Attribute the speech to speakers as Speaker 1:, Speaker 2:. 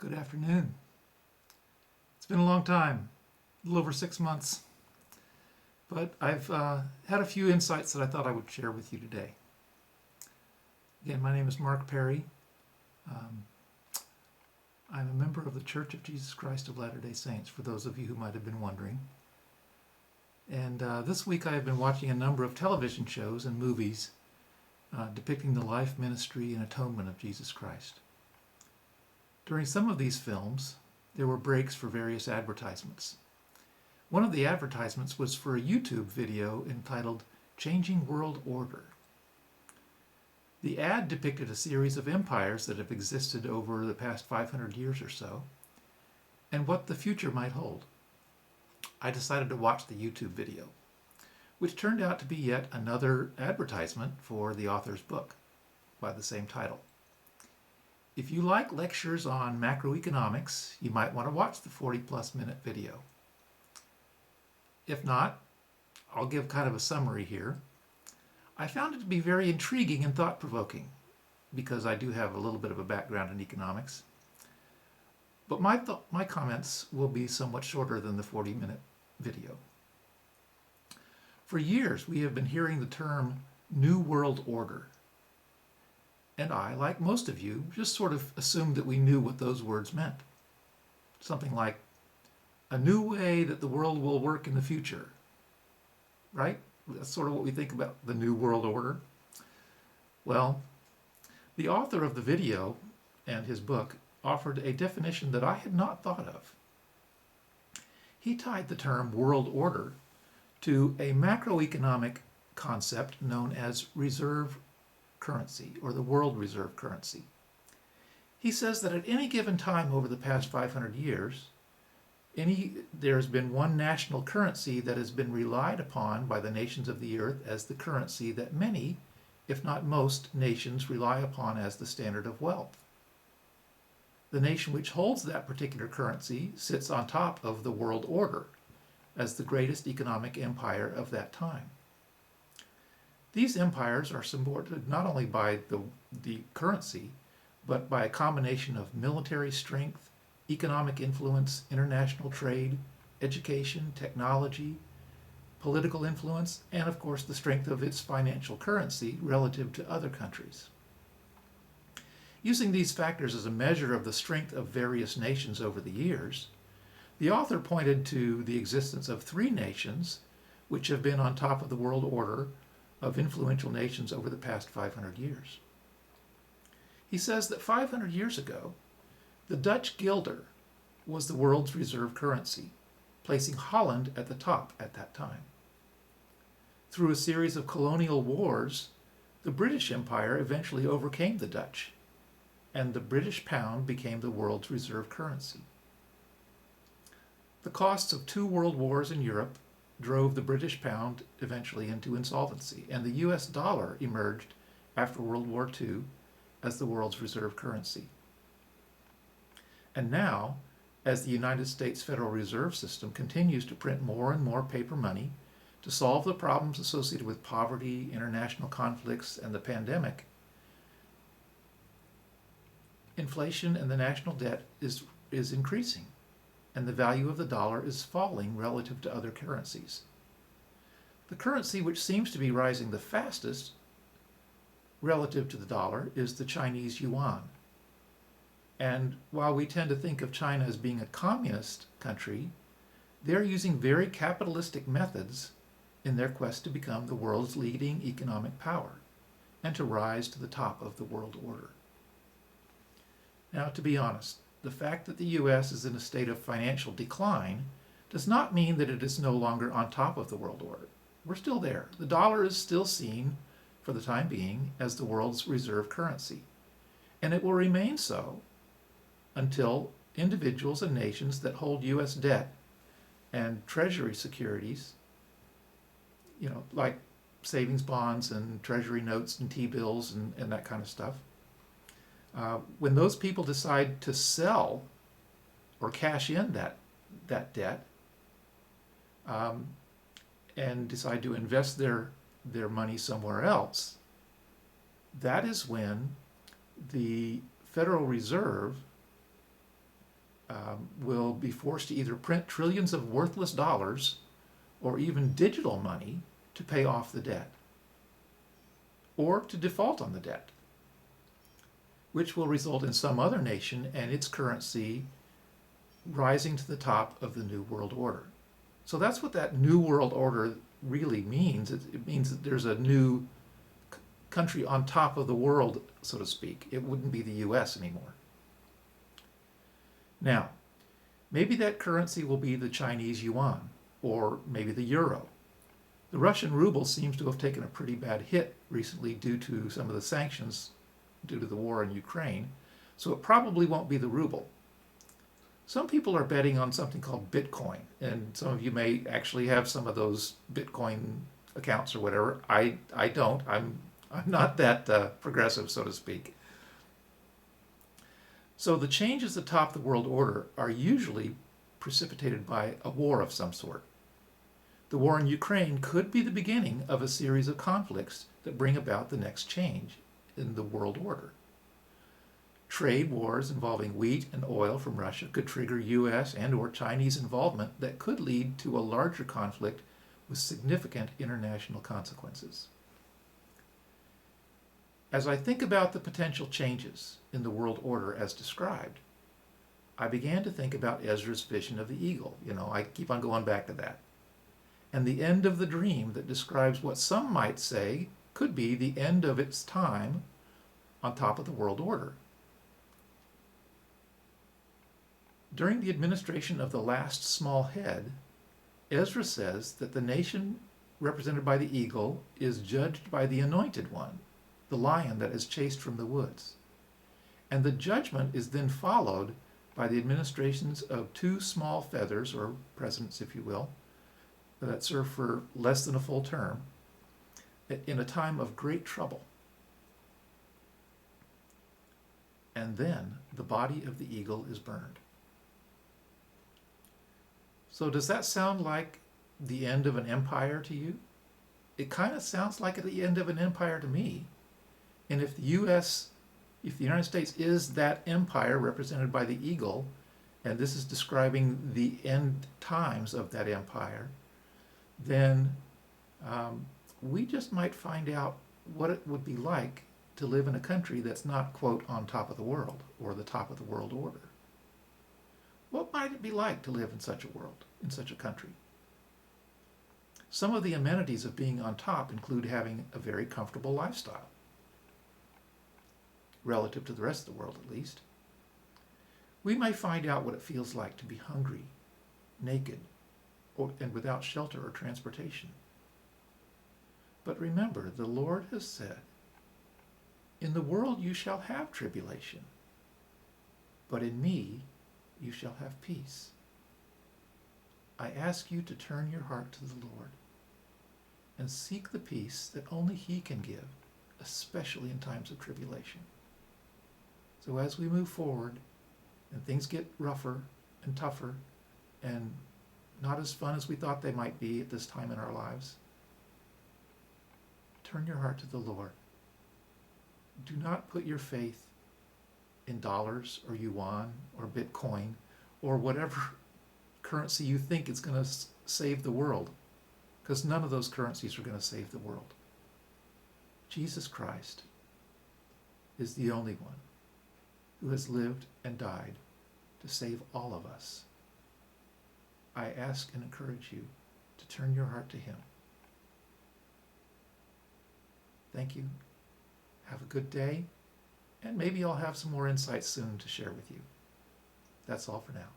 Speaker 1: Good afternoon. It's been a long time, a little over 6 months, but I've had a few insights that I thought I would share with you today. Again, my name is Mark Perry. Um, I'm a member of the Church of Jesus Christ of Latter-day Saints, for those of you who might have been wondering. And this week I have been watching a number of television shows and movies depicting the life, ministry, and atonement of Jesus Christ. During some of these films, there were breaks for various advertisements. One of the advertisements was for a YouTube video entitled Changing World Order. The ad depicted a series of empires that have existed over the past 500 years or so, and what the future might hold. I decided to watch the YouTube video, which turned out to be yet another advertisement for the author's book by the same title. If you like lectures on macroeconomics, you might want to watch the 40-plus minute video. If not, I'll give kind of a summary here. I found it to be very intriguing and thought-provoking because I do have a little bit of a background in economics. But my comments will be somewhat shorter than the 40-minute video. For years, we have been hearing the term New World Order. And I, like most of you, just sort of assumed that we knew what those words meant. Something like, a new way that the world will work in the future. Right? That's sort of what we think about the New World Order. Well, the author of the video and his book offered a definition that I had not thought of. He tied the term world order to a macroeconomic concept known as reserve currency, or the world reserve currency. He says that at any given time over the past 500 years, there has been one national currency that has been relied upon by the nations of the earth as the currency that many, if not most, nations rely upon as the standard of wealth. The nation which holds that particular currency sits on top of the world order as the greatest economic empire of that time. These empires are supported not only by the currency, but by a combination of military strength, economic influence, international trade, education, technology, political influence, and of course the strength of its financial currency relative to other countries. Using these factors as a measure of the strength of various nations over the years, the author pointed to the existence of three nations which have been on top of the world order of influential nations over the past 500 years. He says that 500 years ago, the Dutch guilder was the world's reserve currency, placing Holland at the top at that time. Through a series of colonial wars, the British Empire eventually overcame the Dutch, and the British pound became the world's reserve currency. The costs of 2 world wars in Europe drove the British pound eventually into insolvency, and the US dollar emerged after World War II as the world's reserve currency. And now, as the United States Federal Reserve System continues to print more and more paper money to solve the problems associated with poverty, international conflicts, and the pandemic, inflation and the national debt is increasing, and the value of the dollar is falling relative to other currencies. The currency which seems to be rising the fastest relative to the dollar is the Chinese yuan. And while we tend to think of China as being a communist country, they're using very capitalistic methods in their quest to become the world's leading economic power and to rise to the top of the world order. Now, to be honest, the fact that the U.S. is in a state of financial decline does not mean that it is no longer on top of the world order. We're still there. The dollar is still seen, for the time being, as the world's reserve currency. And it will remain so until individuals and nations that hold U.S. debt and treasury securities, like savings bonds and treasury notes and T-bills and that kind of stuff, when those people decide to sell or cash in that debt and decide to invest their money somewhere else, that is when the Federal Reserve will be forced to either print trillions of worthless dollars or even digital money to pay off the debt, or to default on the debt, which will result in some other nation and its currency rising to the top of the New World Order. So that's what that New World Order really means. It means that there's a new country on top of the world, so to speak. It wouldn't be the US anymore. Now, maybe that currency will be the Chinese yuan, or maybe the euro. The Russian ruble seems to have taken a pretty bad hit recently due to some of the sanctions due to the war in Ukraine, so it probably won't be the ruble. Some people are betting on something called Bitcoin, and some of you may actually have some of those Bitcoin accounts or whatever. I don't. I'm not that progressive, so to speak. So the changes atop the world order are usually precipitated by a war of some sort. The war in Ukraine could be the beginning of a series of conflicts that bring about the next change in the world order. Trade wars involving wheat and oil from Russia could trigger US and or Chinese involvement that could lead to a larger conflict with significant international consequences. As I think about the potential changes in the world order as described, I began to think about Ezra's vision of the eagle. I keep on going back to that. And the end of the dream that describes what some might say could be the end of its time on top of the world order. During the administration of the last small head, Ezra says that the nation represented by the eagle is judged by the anointed one, the lion that is chased from the woods. And the judgment is then followed by the administrations of two small feathers, or presidents, if you will, that serve for less than a full term, in a time of great trouble. And then the body of the eagle is burned. So does that sound like the end of an empire to you? It kind of sounds like the end of an empire to me. And if the United States is that empire represented by the eagle, and this is describing the end times of that empire, then we just might find out what it would be like to live in a country that's not, quote, on top of the world or the top of the world order. What might it be like to live in such a world, in such a country? Some of the amenities of being on top include having a very comfortable lifestyle, relative to the rest of the world at least. We may find out what it feels like to be hungry, naked, and without shelter or transportation. But remember, the Lord has said, "In the world you shall have tribulation, but in me you shall have peace." I ask you to turn your heart to the Lord and seek the peace that only He can give, especially in times of tribulation. So as we move forward and things get rougher and tougher and not as fun as we thought they might be at this time in our lives, turn your heart to the Lord. Do not put your faith in dollars or yuan or Bitcoin or whatever currency you think is going to save the world, because none of those currencies are going to save the world. Jesus Christ is the only one who has lived and died to save all of us. I ask and encourage you to turn your heart to Him. Thank you. Have a good day, and maybe I'll have some more insights soon to share with you. That's all for now.